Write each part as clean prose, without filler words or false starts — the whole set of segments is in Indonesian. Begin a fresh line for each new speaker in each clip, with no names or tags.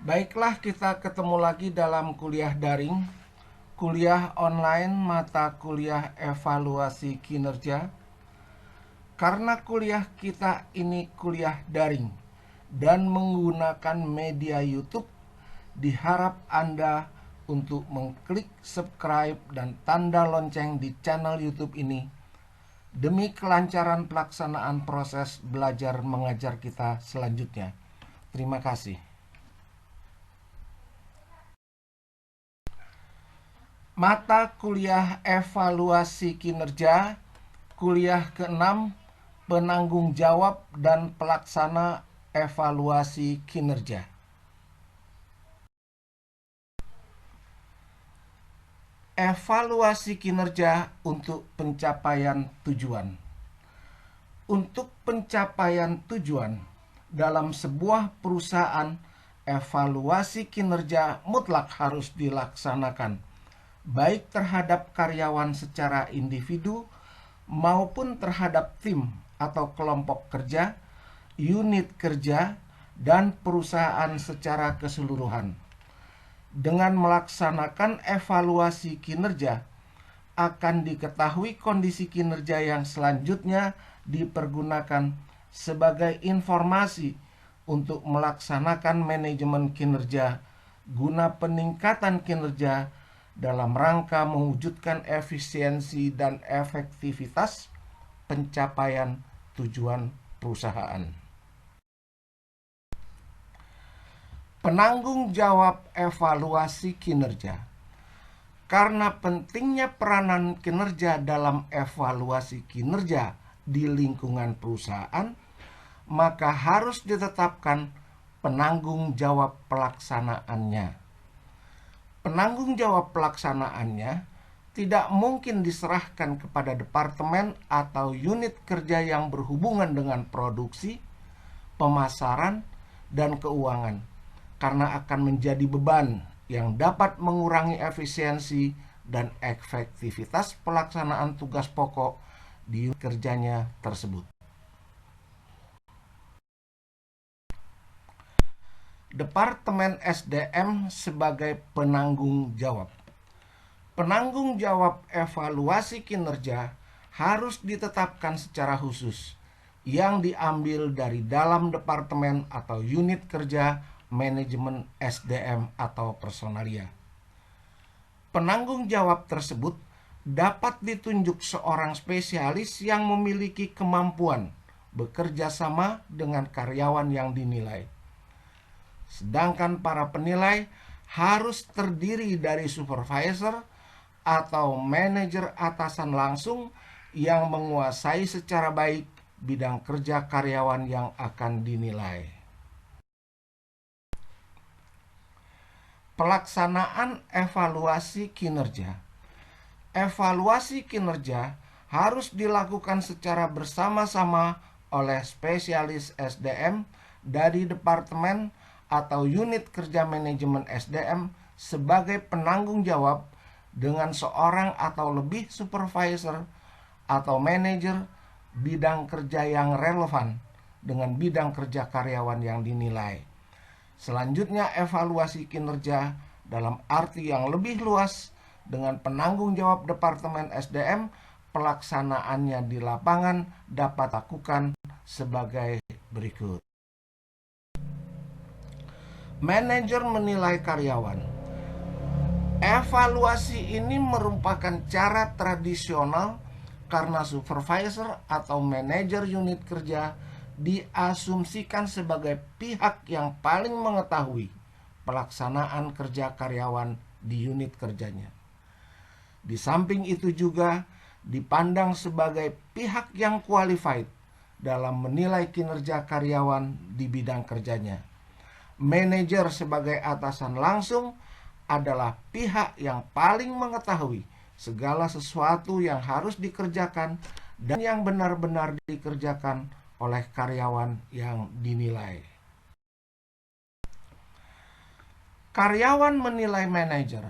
Baiklah, kita ketemu lagi dalam kuliah daring, kuliah online mata kuliah evaluasi kinerja. Karena kuliah kita ini kuliah daring dan menggunakan media YouTube, diharap Anda untuk mengklik subscribe dan tanda lonceng di channel YouTube ini demi kelancaran pelaksanaan proses belajar mengajar kita selanjutnya. Terima kasih. Mata kuliah evaluasi kinerja, kuliah ke-6, penanggung jawab dan pelaksana evaluasi kinerja. Evaluasi kinerja untuk pencapaian tujuan. Untuk pencapaian tujuan dalam sebuah perusahaan, evaluasi kinerja mutlak harus dilaksanakan, baik terhadap karyawan secara individu maupun terhadap tim atau kelompok kerja, unit kerja, dan perusahaan secara keseluruhan. Dengan melaksanakan evaluasi kinerja, akan diketahui kondisi kinerja yang selanjutnya dipergunakan sebagai informasi untuk melaksanakan manajemen kinerja guna peningkatan kinerja dalam rangka mewujudkan efisiensi dan efektivitas pencapaian tujuan perusahaan. Penanggung jawab evaluasi kinerja. Karena pentingnya peranan kinerja dalam evaluasi kinerja di lingkungan perusahaan, maka harus ditetapkan penanggung jawab pelaksanaannya. Penanggung jawab pelaksanaannya tidak mungkin diserahkan kepada departemen atau unit kerja yang berhubungan dengan produksi, pemasaran, dan keuangan, karena akan menjadi beban yang dapat mengurangi efisiensi dan efektivitas pelaksanaan tugas pokok di kerjanya tersebut. Departemen SDM sebagai penanggung jawab. Penanggung jawab evaluasi kinerja harus ditetapkan secara khusus yang diambil dari dalam departemen atau unit kerja manajemen SDM atau personalia. Penanggung jawab tersebut dapat ditunjuk seorang spesialis yang memiliki kemampuan bekerja sama dengan karyawan yang dinilai. Sedangkan para penilai harus terdiri dari supervisor atau manajer atasan langsung yang menguasai secara baik bidang kerja karyawan yang akan dinilai. Pelaksanaan evaluasi kinerja. Evaluasi kinerja harus dilakukan secara bersama-sama oleh spesialis SDM dari departemen atau unit kerja manajemen SDM sebagai penanggung jawab dengan seorang atau lebih supervisor atau manajer bidang kerja yang relevan dengan bidang kerja karyawan yang dinilai. Selanjutnya, evaluasi kinerja dalam arti yang lebih luas dengan penanggung jawab Departemen SDM, pelaksanaannya di lapangan dapat dilakukan sebagai berikut. Manajer menilai karyawan. Evaluasi ini merupakan cara tradisional karena supervisor atau manajer unit kerja diasumsikan sebagai pihak yang paling mengetahui pelaksanaan kerja karyawan di unit kerjanya. Di samping itu juga dipandang sebagai pihak yang qualified dalam menilai kinerja karyawan di bidang kerjanya. Manajer sebagai atasan langsung adalah pihak yang paling mengetahui segala sesuatu yang harus dikerjakan dan yang benar-benar dikerjakan oleh karyawan yang dinilai. Karyawan menilai manajer.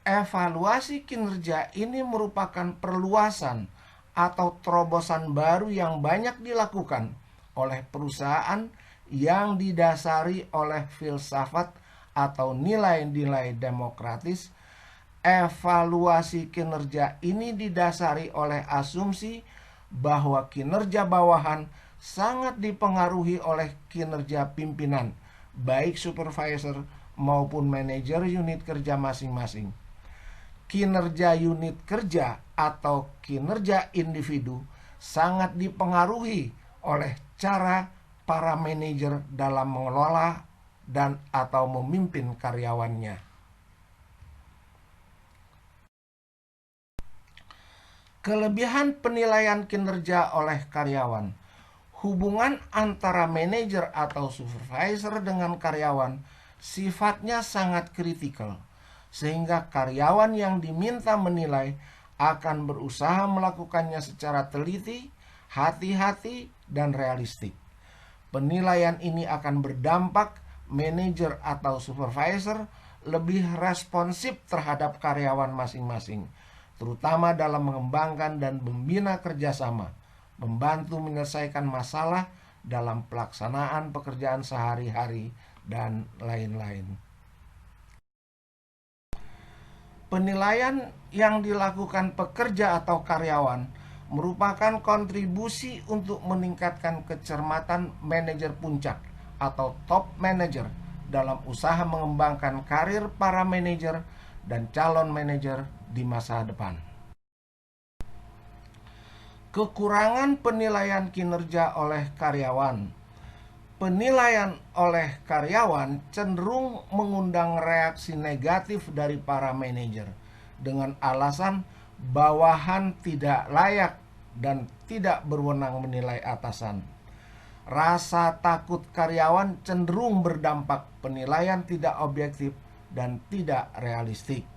Evaluasi kinerja ini merupakan perluasan atau terobosan baru yang banyak dilakukan oleh perusahaan yang didasari oleh filsafat atau nilai-nilai demokratis, evaluasi kinerja ini didasari oleh asumsi bahwa kinerja bawahan sangat dipengaruhi oleh kinerja pimpinan, baik supervisor maupun manajer unit kerja masing-masing. Kinerja unit kerja atau kinerja individu sangat dipengaruhi oleh cara para manajer dalam mengelola dan atau memimpin karyawannya. Kelebihan penilaian kinerja oleh karyawan. Hubungan antara manajer atau supervisor dengan karyawan sifatnya sangat kritikal, sehingga karyawan yang diminta menilai akan berusaha melakukannya secara teliti, hati-hati, dan realistik. Penilaian ini akan berdampak manajer atau supervisor lebih responsif terhadap karyawan masing-masing, terutama dalam mengembangkan dan membina kerjasama, membantu menyelesaikan masalah dalam pelaksanaan pekerjaan sehari-hari, dan lain-lain. Penilaian yang dilakukan pekerja atau karyawan merupakan kontribusi untuk meningkatkan kecermatan manajer puncak atau top manager dalam usaha mengembangkan karir para manajer dan calon manajer di masa depan. Kekurangan penilaian kinerja oleh karyawan. Penilaian oleh karyawan cenderung mengundang reaksi negatif dari para manajer dengan alasan bawahan tidak layak dan tidak berwenang menilai atasan. Rasa takut karyawan cenderung berdampak penilaian tidak objektif dan tidak realistik.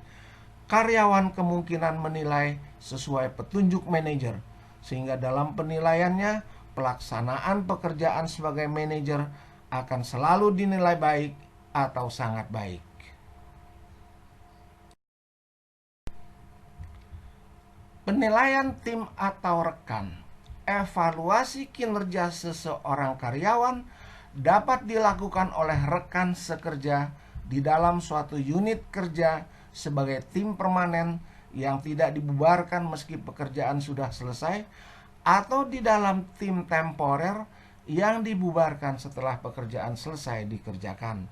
Karyawan kemungkinan menilai sesuai petunjuk manajer, sehingga dalam penilaiannya pelaksanaan pekerjaan sebagai manajer akan selalu dinilai baik atau sangat baik. Penilaian tim atau rekan. Evaluasi kinerja seseorang karyawan dapat dilakukan oleh rekan sekerja di dalam suatu unit kerja sebagai tim permanen yang tidak dibubarkan meski pekerjaan sudah selesai, atau di dalam tim temporer yang dibubarkan setelah pekerjaan selesai dikerjakan.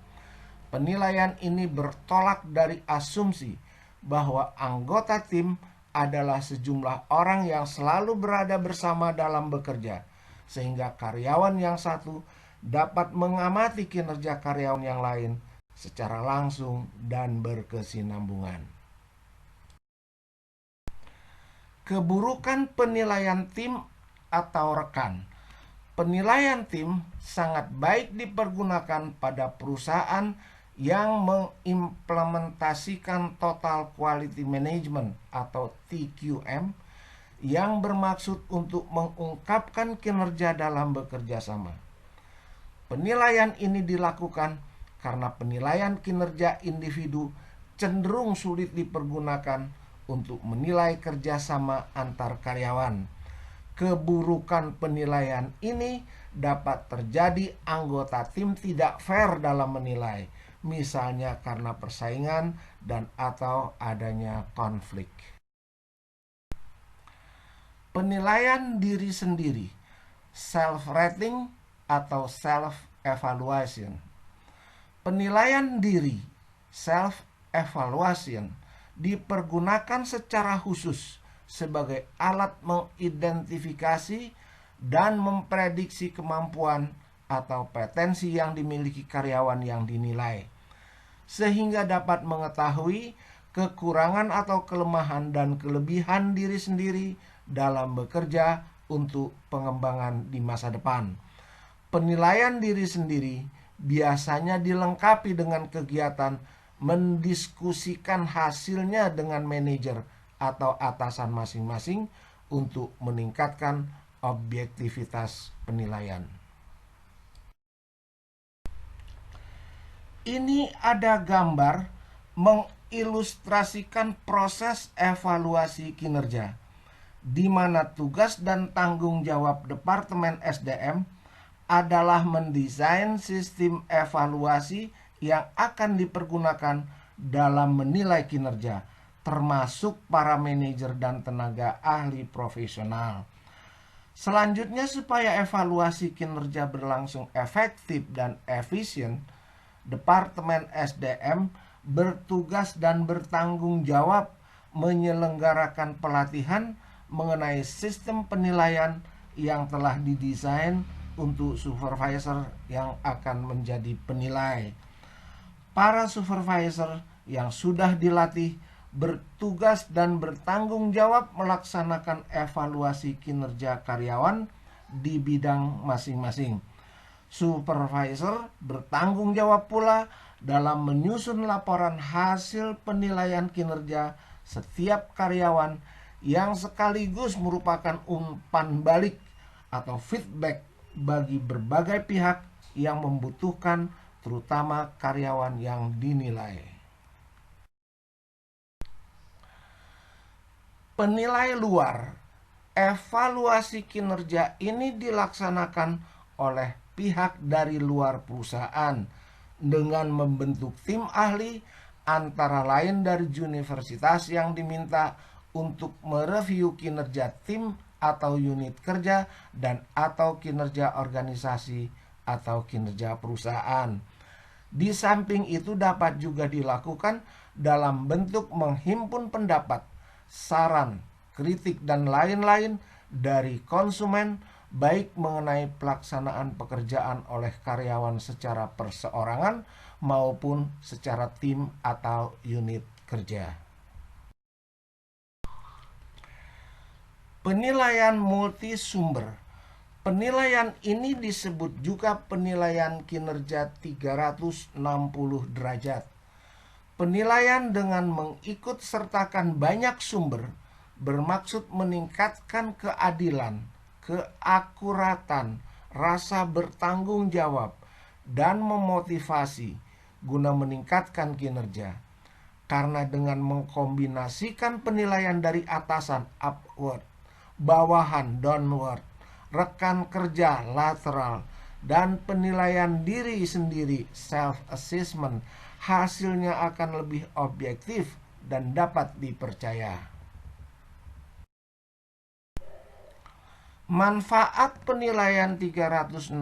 Penilaian ini bertolak dari asumsi bahwa anggota tim adalah sejumlah orang yang selalu berada bersama dalam bekerja, sehingga karyawan yang satu dapat mengamati kinerja karyawan yang lain secara langsung dan berkesinambungan. Keburukan penilaian tim atau rekan. Penilaian tim sangat baik dipergunakan pada perusahaan yang mengimplementasikan Total Quality Management atau TQM, yang bermaksud untuk mengungkapkan kinerja dalam bekerja sama. Penilaian ini dilakukan karena penilaian kinerja individu cenderung sulit dipergunakan untuk menilai kerjasama antar karyawan. Keburukan penilaian ini dapat terjadi anggota tim tidak fair dalam menilai, misalnya karena persaingan dan atau adanya konflik. Penilaian diri sendiri, self-rating atau self-evaluation. Penilaian diri, self-evaluation, dipergunakan secara khusus sebagai alat mengidentifikasi dan memprediksi kemampuan atau potensi yang dimiliki karyawan yang dinilai, sehingga dapat mengetahui kekurangan atau kelemahan dan kelebihan diri sendiri dalam bekerja untuk pengembangan di masa depan. Penilaian diri sendiri biasanya dilengkapi dengan kegiatan mendiskusikan hasilnya dengan manajer atau atasan masing-masing untuk meningkatkan objektivitas penilaian. Ini ada gambar mengilustrasikan proses evaluasi kinerja, di mana tugas dan tanggung jawab Departemen SDM adalah mendesain sistem evaluasi yang akan dipergunakan dalam menilai kinerja, termasuk para manajer dan tenaga ahli profesional. Selanjutnya, supaya evaluasi kinerja berlangsung efektif dan efisien, Departemen SDM bertugas dan bertanggung jawab menyelenggarakan pelatihan mengenai sistem penilaian yang telah didesain untuk supervisor yang akan menjadi penilai. Para supervisor yang sudah dilatih bertugas dan bertanggung jawab melaksanakan evaluasi kinerja karyawan di bidang masing-masing. Supervisor bertanggung jawab pula dalam menyusun laporan hasil penilaian kinerja setiap karyawan yang sekaligus merupakan umpan balik atau feedback bagi berbagai pihak yang membutuhkan, terutama karyawan yang dinilai. Penilai luar. Evaluasi kinerja ini dilaksanakan oleh pihak dari luar perusahaan dengan membentuk tim ahli, antara lain dari universitas yang diminta untuk mereview kinerja tim atau unit kerja dan atau kinerja organisasi atau kinerja perusahaan. Di samping itu dapat juga dilakukan dalam bentuk menghimpun pendapat, saran, kritik, dan lain-lain dari konsumen, baik mengenai pelaksanaan pekerjaan oleh karyawan secara perseorangan maupun secara tim atau unit kerja. Penilaian multisumber. Penilaian ini disebut juga penilaian kinerja 360 derajat. Penilaian dengan mengikut sertakan banyak sumber bermaksud meningkatkan keadilan, keakuratan, rasa bertanggung jawab, dan memotivasi guna meningkatkan kinerja. Karena dengan mengkombinasikan penilaian dari atasan upward, bawahan downward, rekan kerja lateral, dan penilaian diri sendiri self-assessment, hasilnya akan lebih objektif dan dapat dipercaya. Manfaat penilaian 360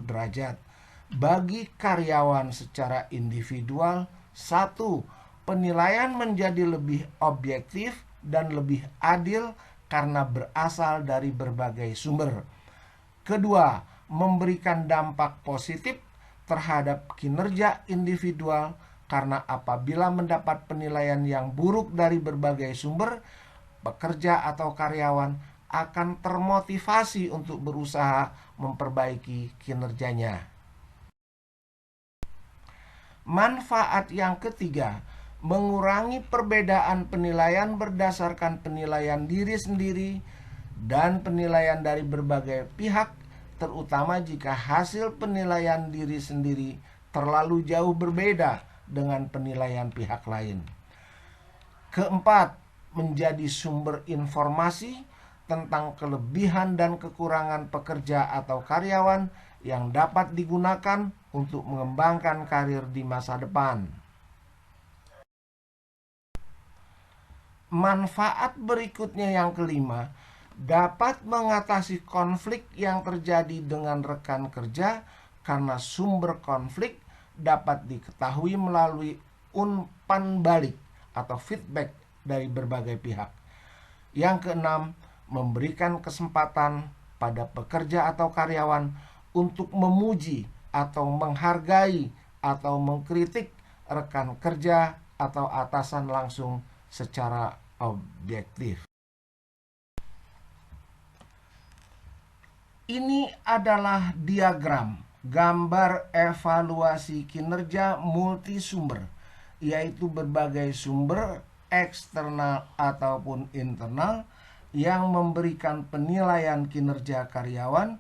derajat bagi karyawan secara individual. 1. Penilaian menjadi lebih objektif dan lebih adil karena berasal dari berbagai sumber. Kedua, memberikan dampak positif terhadap kinerja individual karena apabila mendapat penilaian yang buruk dari berbagai sumber, pekerja atau karyawan akan termotivasi untuk berusaha memperbaiki kinerjanya. Manfaat yang ketiga, mengurangi perbedaan penilaian berdasarkan penilaian diri sendiri dan penilaian dari berbagai pihak, terutama jika hasil penilaian diri sendiri terlalu jauh berbeda dengan penilaian pihak lain. Keempat, menjadi sumber informasi tentang kelebihan dan kekurangan pekerja atau karyawan yang dapat digunakan untuk mengembangkan karir di masa depan. Manfaat berikutnya yang kelima, dapat mengatasi konflik yang terjadi dengan rekan kerja karena sumber konflik dapat diketahui melalui umpan balik atau feedback dari berbagai pihak. Yang keenam, memberikan kesempatan pada pekerja atau karyawan untuk memuji atau menghargai atau mengkritik rekan kerja atau atasan langsung secara objektif. Ini adalah diagram gambar evaluasi kinerja multisumber, yaitu berbagai sumber eksternal ataupun internal yang memberikan penilaian kinerja karyawan,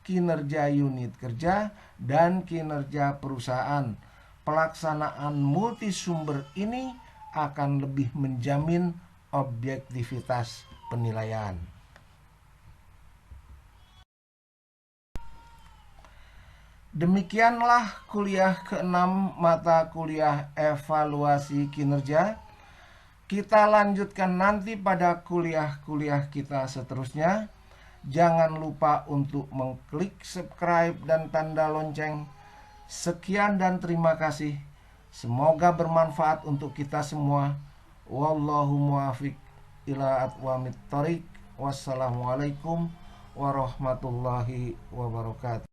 kinerja unit kerja, dan kinerja perusahaan. Pelaksanaan multisumber ini akan lebih menjamin objektivitas penilaian. Demikianlah kuliah ke-6 mata kuliah evaluasi kinerja. Kita lanjutkan nanti pada kuliah-kuliah kita seterusnya. Jangan lupa untuk mengklik subscribe dan tanda lonceng. Sekian dan terima kasih. Semoga bermanfaat untuk kita semua. Wallahu muwaffiq ila aqwamit thoriq. Wassalamualaikum warahmatullahi wabarakatuh.